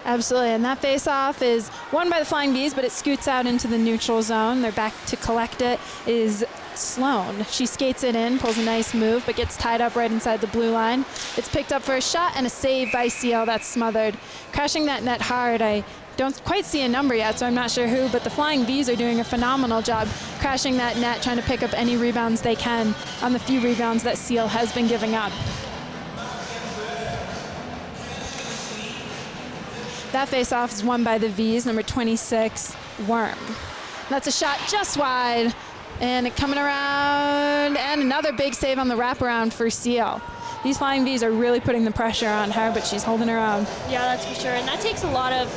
Absolutely, and that face-off is won by the Flying V's, but it scoots out into the neutral zone. They're back to collect it is Sloan. She skates it in, pulls a nice move, but gets tied up right inside the blue line. It's picked up for a shot and a save by Seal. That's smothered. Crashing that net hard, I don't quite see a number yet, so I'm not sure who, but the Flying V's are doing a phenomenal job crashing that net, trying to pick up any rebounds they can on the few rebounds that Seal has been giving up. That face-off is won by the V's, number 26, Worm. That's a shot just wide, and it coming around, and another big save on the wraparound for Seal. These Flying V's are really putting the pressure on her, but she's holding her own. Yeah, that's for sure, and that takes a lot of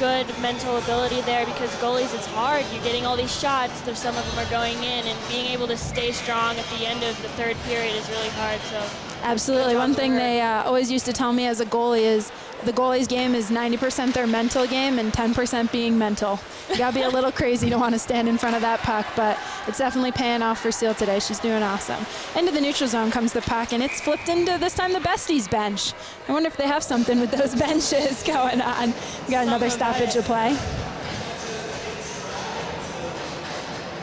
good mental ability there because goalies, it's hard. You're getting all these shots, there's some of them are going in, and being able to stay strong at the end of the third period is really hard. So absolutely. One thing they always used to tell me as a goalie is the goalie's game is 90% their mental game and 10% being mental. You gotta be a little crazy to want to stand in front of that puck, but it's definitely paying off for Seal today. She's doing awesome. Into the neutral zone comes the puck, and it's flipped into, this time, the Besties bench. I wonder if they have something with those benches going on. We got another stoppage of play.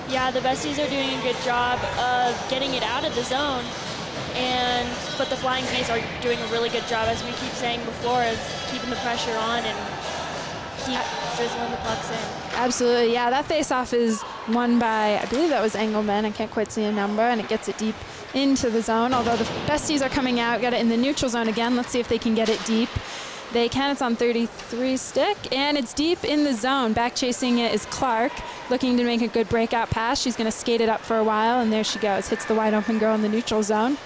Yeah, the Besties are doing a good job of getting it out of the zone, but the Flying V's are doing a really good job, as we keep saying before, of keeping the pressure on and keep drizzling the pucks in. Absolutely, yeah. That face-off is won by, I believe that was Engelman. I can't quite see a number, and it gets it deep into the zone. Although the Besties are coming out, got it in the neutral zone again. Let's see if they can get it deep. They can. It's on 33 stick, and it's deep in the zone. Back chasing it is Clark, looking to make a good breakout pass. She's going to skate it up for a while, and there she goes. Hits the wide open girl in the neutral zone.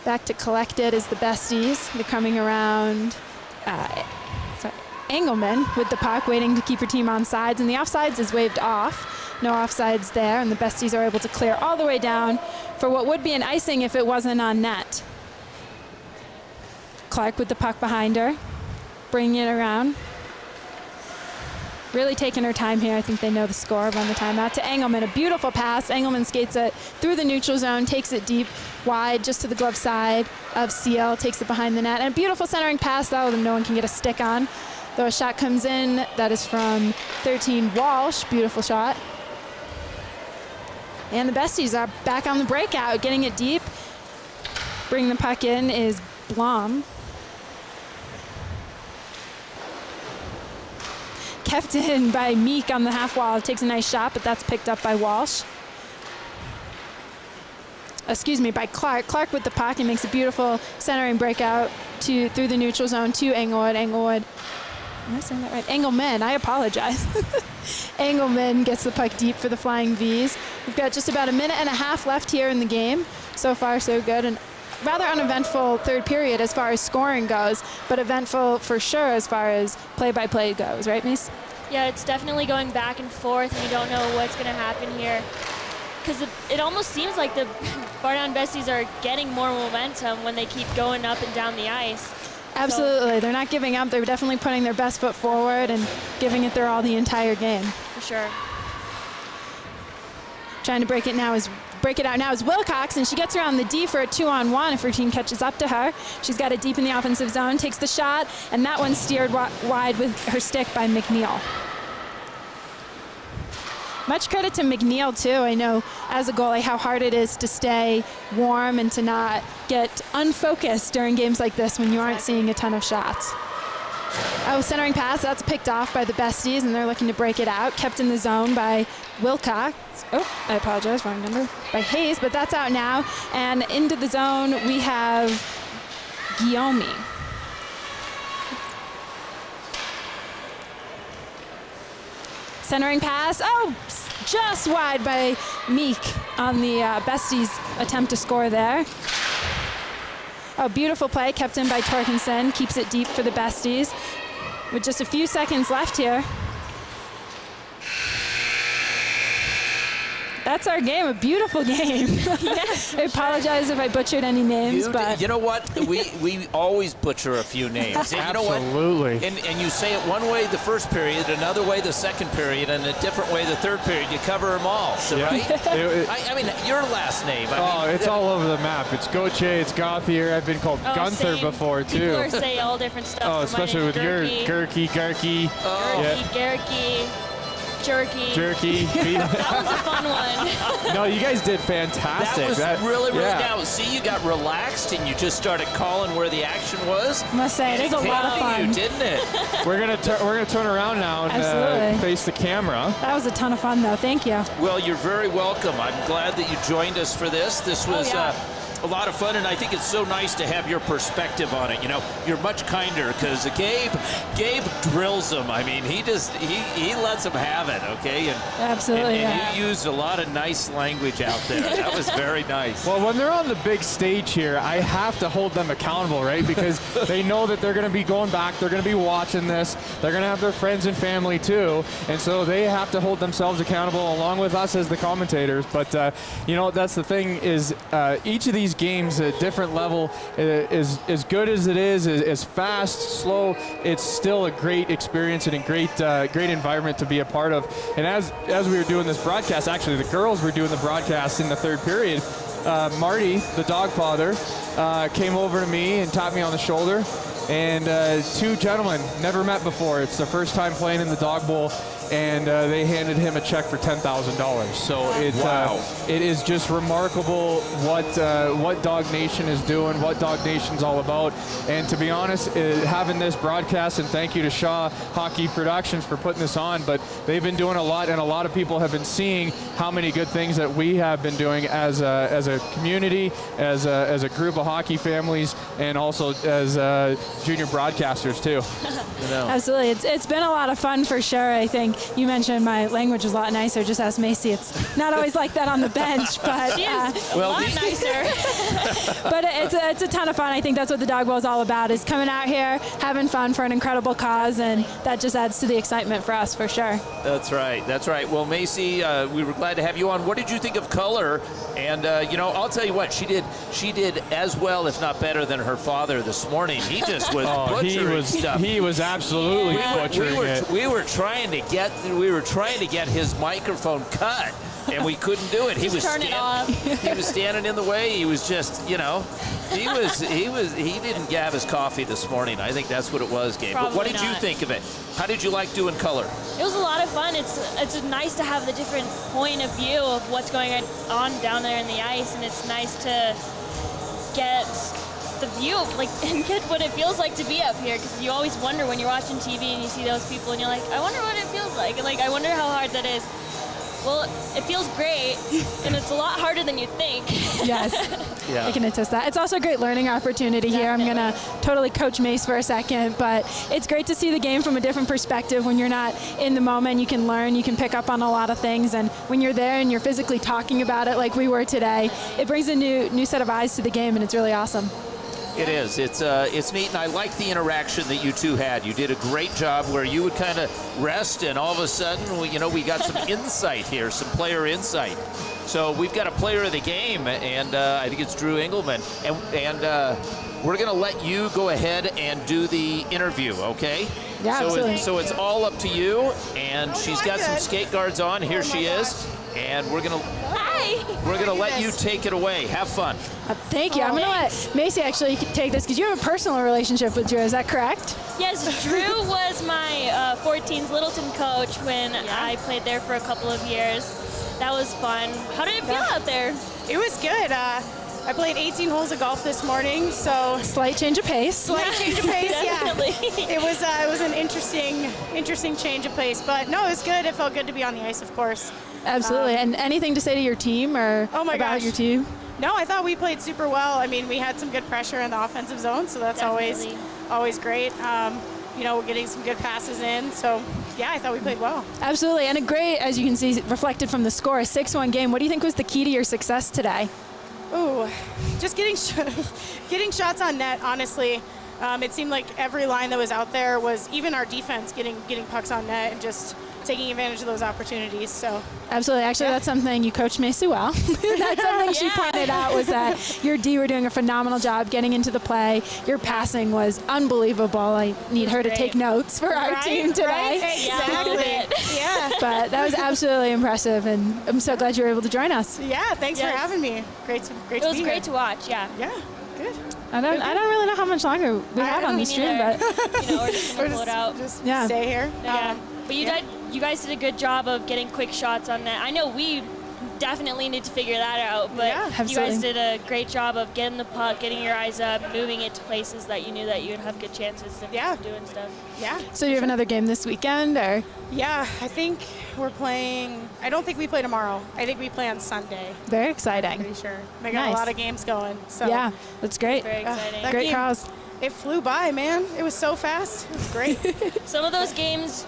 Back to collect it is the Besties. They're coming around. Engelman with the puck, waiting to keep her team on sides, and the offsides is waved off. No offsides there, and the Besties are able to clear all the way down for what would be an icing if it wasn't on net. Clark with the puck behind her, bringing it around. Really taking her time here. I think they know the score. Run the timeout to Engelman. A beautiful pass. Engelman skates it through the neutral zone, takes it deep, wide, just to the glove side of Seal, takes it behind the net. And a beautiful centering pass, though, that no one can get a stick on. Though a shot comes in, that is from 13, Walsh. Beautiful shot. And the Besties are back on the breakout, getting it deep. Bringing the puck in is Blom. Kept in by Meek on the half wall. Takes a nice shot, but that's picked up by Walsh. Excuse me, by Clark. Clark with the puck and makes a beautiful centering breakout through the neutral zone to Englewood. Am I saying that right? Engelman, I apologize. Engelman gets the puck deep for the Flying V's. We've got just about a minute and a half left here in the game. So far, so good. And rather uneventful third period as far as scoring goes, but eventful for sure as far as play-by-play goes, right, Mace? Yeah, it's definitely going back and forth, and you don't know what's going to happen here. Because it almost seems like the Bardown Besties are getting more momentum when they keep going up and down the ice. Absolutely. They're not giving up. They're definitely putting their best foot forward and giving it their all the entire game. For sure. Trying to break it out now is Wilcox, and she gets around the D for a 2-on-1 if her team catches up to her. She's got it deep in the offensive zone, takes the shot, and that one's steered wide with her stick by McNeil. Much credit to McNeil, too. I know, as a goalie, how hard it is to stay warm and to not get unfocused during games like this when you aren't seeing a ton of shots. Oh, centering pass, that's picked off by the Besties, and they're looking to break it out. Kept in the zone by Wilcox. Oh, I apologize, wrong number. By Hayes, but that's out now. And into the zone, we have Guillaume. Centering pass, oh, just wide by Meek on the Besties' attempt to score there. Oh, beautiful play, kept in by Torkinson, keeps it deep for the Besties. With just a few seconds left here. That's our game, a beautiful game. Yes, I apologize if I butchered any names, but You know what? We always butcher a few names. And you know what? Absolutely. And you say it one way the first period, another way the second period, and a different way the third period. You cover them all, so right? I mean, your last name. I mean, It's all over the map. It's Gauthier, it's Gauthier. I've been called Gunther same. before, too. People say all different stuff. Oh, So especially mine with is your Gurky, Gurky. Garricky, Jerky. Jerky. That was a fun one. No, you guys did fantastic. that was really yeah. now. See, you got relaxed and you just started calling where the action was. I must say, it is a Came lot of to fun. you, didn't it? We're gonna turn around now and Absolutely. face the camera. That was a ton of fun, though. Thank you. Well, you're very welcome. I'm glad that you joined us for this. This was a lot of fun, and I think it's so nice to have your perspective on it. You know, you're much kinder because Gabe drills them. I mean, he lets them have it, okay? Absolutely. And you used a lot of nice language out there. That was very nice. Well, when they're on the big stage here, I have to hold them accountable, right? Because they know that they're going to be going back. They're going to be watching this. They're going to have their friends and family, too. And so they have to hold themselves accountable along with us as the commentators. But, you know, that's the thing is each of these games at a different level is as good as it is fast, slow. It's still a great experience and a great environment to be a part of. And as we were doing this broadcast, actually the girls were doing the broadcast in the third period. Marty, the dog father, came over to me and tapped me on the shoulder. And two gentlemen never met before. It's their first time playing in the Dog Bowl, and they handed him a check for $10,000. So it is just remarkable what Dog Nation is doing, what Dog Nation's all about. And to be honest, having this broadcast, and thank you to Shaw Hockey Productions for putting this on, but they've been doing a lot, and a lot of people have been seeing how many good things that we have been doing as a community, as a group of hockey families, and also as junior broadcasters too. Absolutely. It's been a lot of fun for sure. I think you mentioned my language is a lot nicer. Just ask Macy. It's not always like that on the bench, but She is a lot nicer. but it's a ton of fun. I think that's what the Dog Bowl is all about, is coming out here, having fun for an incredible cause, and that just adds to the excitement for us for sure. That's right. That's right. Well, Macy, we were glad to have you on. What did you think of color? And you know, I'll tell you what, she did as well, if not better, than her father this morning. He just was butchering stuff. He was absolutely butchering it. We were trying to get his microphone cut, and we couldn't do it. He was standing in the way. He was just, you know, he didn't have his coffee this morning. I think that's what it was, Gabe. But what did you think of it? How did you like doing color? It was a lot of fun. It's nice to have the different point of view of what's going on down there in the ice, and it's nice to get the view of, like, and get what it feels like to be up here, because you always wonder when you're watching TV and you see those people and you're like, I wonder what it feels like, and like, I wonder how hard that is. Well, it feels great, and it's a lot harder than you think. Yes, I can attest that. It's also a great learning opportunity here. I'm going to totally coach Mace for a second, but it's great to see the game from a different perspective. When you're not in the moment, you can learn, you can pick up on a lot of things, and when you're there and you're physically talking about it like we were today, it brings a new set of eyes to the game, and it's really awesome. It is. It's neat, and I like the interaction that you two had. You did a great job where you would kind of rest, and all of a sudden, we got some insight here, some player insight. So we've got a player of the game, and I think it's Drew Engelman, and we're going to let you go ahead and do the interview, okay? Yeah, absolutely. So it's all up to you, and she's got some skate guards on. Here she is, and we're going to let you take it away. Have fun. Thank you. I'm going to let Macy actually take this, because you have a personal relationship with Drew. Is that correct? Yes, Drew was my 14's Littleton coach when I played there for a couple of years. That was fun. How did it feel out there? It was good. I played 18 holes of golf this morning, so Slight change of pace. change of pace. Definitely. Yeah, it was an interesting change of pace, but no, it was good. It felt good to be on the ice, of course. Absolutely. And anything to say to your team or about gosh. your team? No, I thought we played super well. I mean, we had some good pressure in the offensive zone, so that's always great. We're getting some good passes in, so yeah, I thought we played well. Absolutely, and a great, as you can see, reflected from the score, a 6-1 game. What do you think was the key to your success today? Ooh, just getting shots on net, honestly. It seemed like every line that was out there was, even our defense, getting pucks on net and just taking advantage of those opportunities. So Absolutely. Actually, that's something you coached Macy well. That's something she pointed out was that your D were doing a phenomenal job getting into the play. Your passing was unbelievable. I need her to great. take notes for our team today. Right? Exactly. Yeah. But that was absolutely impressive, and I'm so glad you were able to join us. Yeah. Thanks for Yes. having me. Great to It was be great here. to watch. Yeah. Yeah. Good. I don't really know how much longer we have on Me the stream, neither. but You know, we're just gonna pull it out. Just Yeah. stay here. Yeah. But you guys did a good job of getting quick shots on that. I know we definitely need to figure that out, but Yeah, you absolutely. guys did a great job of getting the puck, getting your eyes up, moving it to places that you knew that you would have good chances of Yeah. doing stuff. Yeah. so you have another game this weekend, or Yeah. I think we're playing. I don't think we play tomorrow. I think we play on Sunday. very exciting. Pretty sure. They got Nice. a lot of games going. So Yeah, that's great. Very exciting. that Great game- cause. It flew by, man. It was so fast. It was great. Some of those games,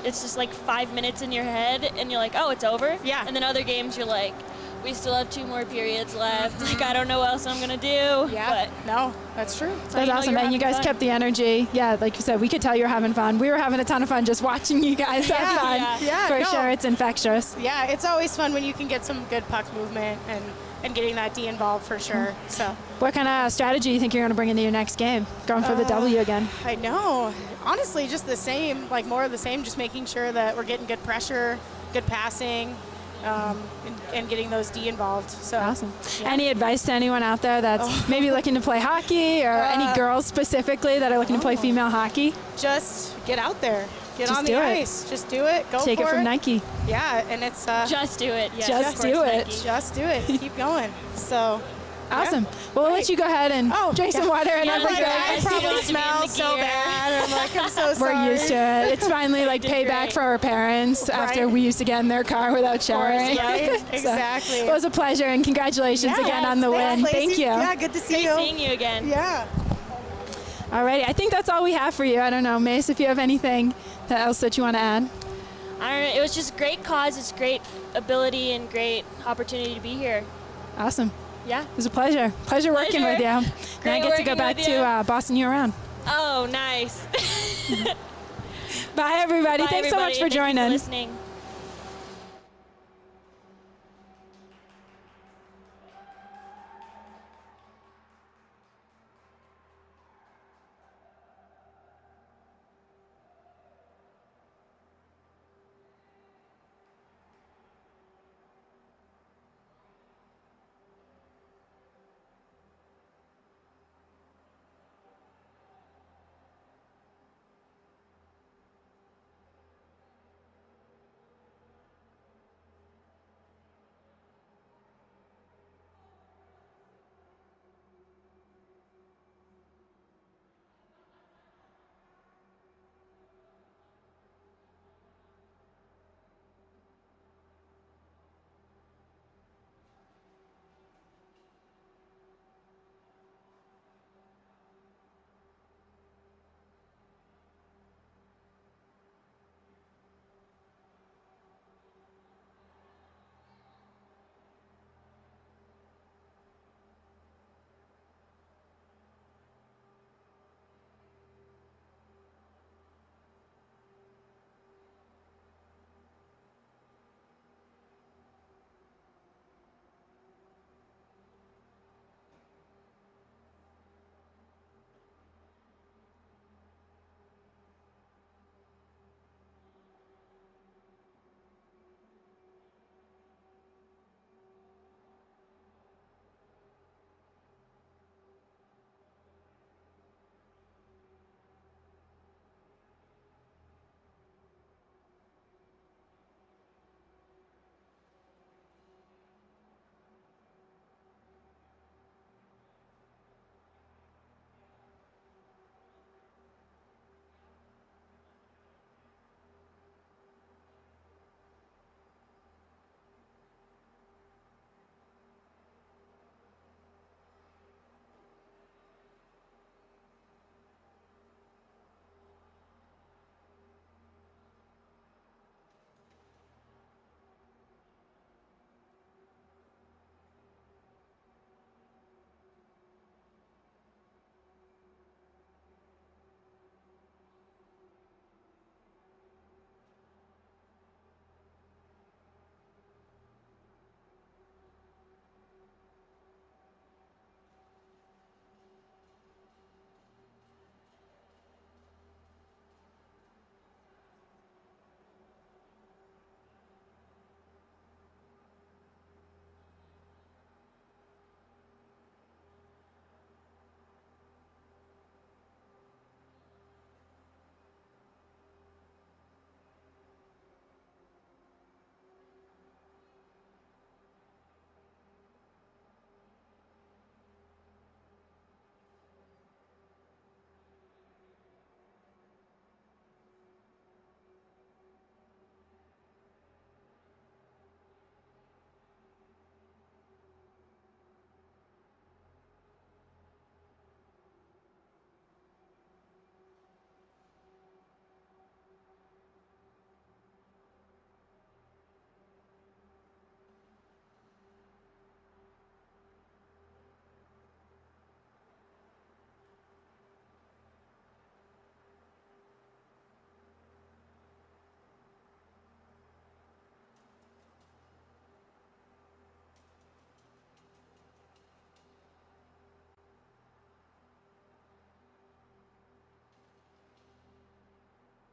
it's just like 5 minutes in your head, and you're like, oh, it's over. Yeah. And then other games, you're like, we still have 2 more periods left. Like, I don't know what else I'm gonna do. Yeah. No, that's true. But That's awesome, and you guys kept the energy. Yeah, like you said, we could tell you were having fun. We were having a ton of fun just watching you guys have fun. Yeah, For no. sure, it's infectious. Yeah, it's always fun when you can get some good puck movement and getting that D involved for sure. So What kind of strategy do you think you're going to bring into your next game? Going for the W again. I know. Honestly, just the same, like more of the same, just making sure that we're getting good pressure, good passing, and getting those D involved. So Awesome. Yeah. Any advice to anyone out there that's maybe looking to play hockey, or any girls specifically that are looking to play female hockey? Just get out there. Get Just on do the it. ice. Just do it. Go Take for it from Nike. Yeah, and it's Just do it. Yes, Just of course, do it. Nike. just do it. Keep going. So Awesome. Well, we'll let you go ahead and drink some water and Yeah, everything. like I You don't probably have to be in smell the so gear. bad. I'm like, I'm so sorry. We're used to it. It's finally like Did payback great. for our parents after Right. we used to get in their car without showering. Right? So, Exactly. it was a pleasure, and congratulations Yeah. again on the Thanks, win. Lacey. Thank you. Yeah, good to see Great you. seeing you again. Yeah. Alrighty, I think that's all we have for you. I don't know, Mace, if you have anything else that you want to add. I don't know. It was just a great cause. It's great ability and great opportunity to be here. Awesome. Yeah. It was a pleasure. Pleasure working with you. And I Great get to go working back with to you. Boston year round. Oh, nice. Bye, everybody. Bye, Thanks so much everybody. for Thank you joining. listening.